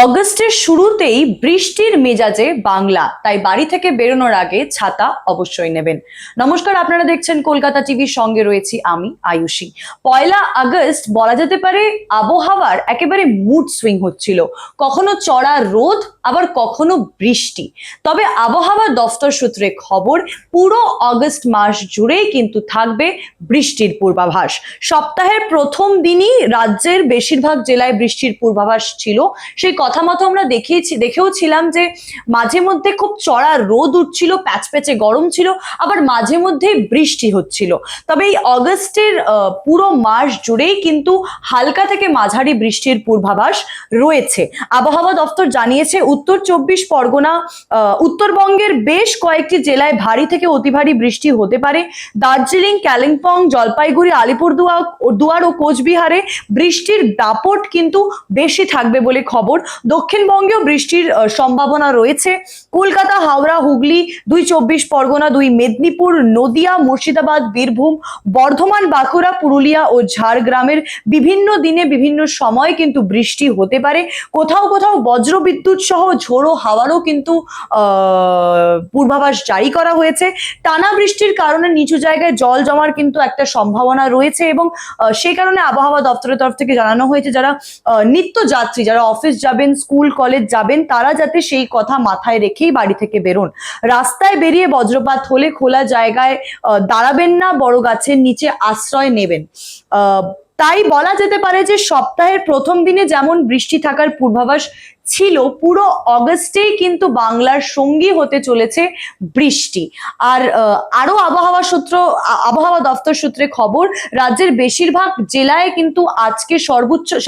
অগস্টের শুরুতেই বৃষ্টির মেজাজে বাংলা, তাই বাড়ি থেকে বেরোনোর আগে ছাতা অবশ্যই নেবেন। নমস্কার, আপনারা দেখছেন কলকাতা টিভির, সঙ্গে রয়েছি আমি আয়ুষী। 1 আগস্ট বলা যেতে পারে আবহাওয়ার একেবারে মুড সুইং হচ্ছিল, কখনো চড়া রোদ আবার কখনো বৃষ্টি। তবে আবহাওয়া দফতর সূত্রে খবর, পুরো অগস্ট মাস জুড়েই কিন্তু থাকবে বৃষ্টির পূর্বাভাস। সপ্তাহের প্রথম দিনই রাজ্যের বেশিরভাগ জেলায় বৃষ্টির পূর্বাভাস ছিল। সেই কথা মতো আমরা দেখেও ছিলাম যে মাঝে মধ্যে খুব চড়া রোদ উঠছিল, প্যাচপ্যাচে গরম ছিল, আবার মাঝে মধ্যে বৃষ্টি হচ্ছিল। তবে এই অগস্টের পুরো মাস জুড়েই কিন্তু হালকা থেকে মাঝারি বৃষ্টির পূর্বাভাস রয়েছে। আবহাওয়া দফতর জানিয়েছে উত্তর 24 পরগনা, উত্তরবঙ্গের বেশ কয়েকটি জেলায় ভারী থেকে অতি ভারী বৃষ্টি হতে পারে। দার্জিলিং, কালিম্পং, জলপাইগুড়ি, আলিপুরদুয়ার ও কোচবিহারে বৃষ্টির দাপট কিন্তু বেশি থাকবে বলে খবর। দক্ষিণবঙ্গেও বৃষ্টির সম্ভাবনা রয়েছে। কলকাতা, হাওড়া, হুগলি, 2 চব্বিশ পরগনা, 2 মেদিনীপুর, নদিয়া, মুর্শিদাবাদ, বীরভূম, বর্ধমান, বাঁকুড়া, পুরুলিয়া ও ঝাড়গ্রামের বিভিন্ন দিনে বিভিন্ন সময় কিন্তু বৃষ্টি হতে পারে। কোথাও কোথাও বজ্রবিদ্যুৎ সহ ঝোড়ো হাওয়ারও কিন্তু পূর্বাভাস জারি করা হয়েছে। টানা বৃষ্টির কারণে নিচু জায়গায় জল জমার কিন্তু একটা সম্ভাবনা রয়েছে এবং সেই কারণে আবহাওয়া দপ্তরের তরফ থেকে জানানো হয়েছে যারা নিত্যযাত্রী, যারা অফিস যাবেন, স্কুল কলেজ যাবেন, তারা যাতে সেই কথা মাথায় রেখেই বাড়ি থেকে বেরোন। রাস্তায় বেরিয়ে বজ্রপাত হলে খোলা জায়গায় দাঁড়াবেন না, বড় গাছের নিচে আশ্রয় নেবেন। তাই বলা যেতে পারে যে সপ্তাহের প্রথম দিনে যেমন বৃষ্টি থাকার পূর্বাভাস ছিল, পুরো অগস্টেই কিন্তু বাংলার সঙ্গী হতে চলেছে বৃষ্টি। আর আরো আবহাওয়া দফতর সূত্রে খবর, রাজ্যের বেশিরভাগ জেলায় কিন্তু আজকে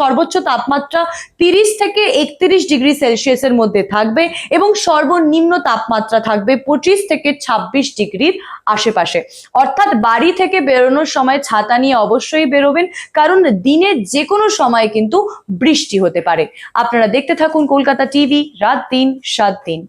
সর্বোচ্চ তাপমাত্রা 30 থেকে 31 ডিগ্রি সেলসিয়াসের মধ্যে থাকবে এবং সর্বনিম্ন তাপমাত্রা থাকবে 25 থেকে 26 ডিগ্রির আশেপাশে। অর্থাৎ বাড়ি থেকে বেরোনোর সময় ছাতা নিয়ে অবশ্যই বেরোবেন, কারণ দিনের যে কোনো সময় কিন্তু বৃষ্টি হতে পারে। আপনারা দেখতে থাকুন কলকাতা টিভি, রাত দিন 7 দিন।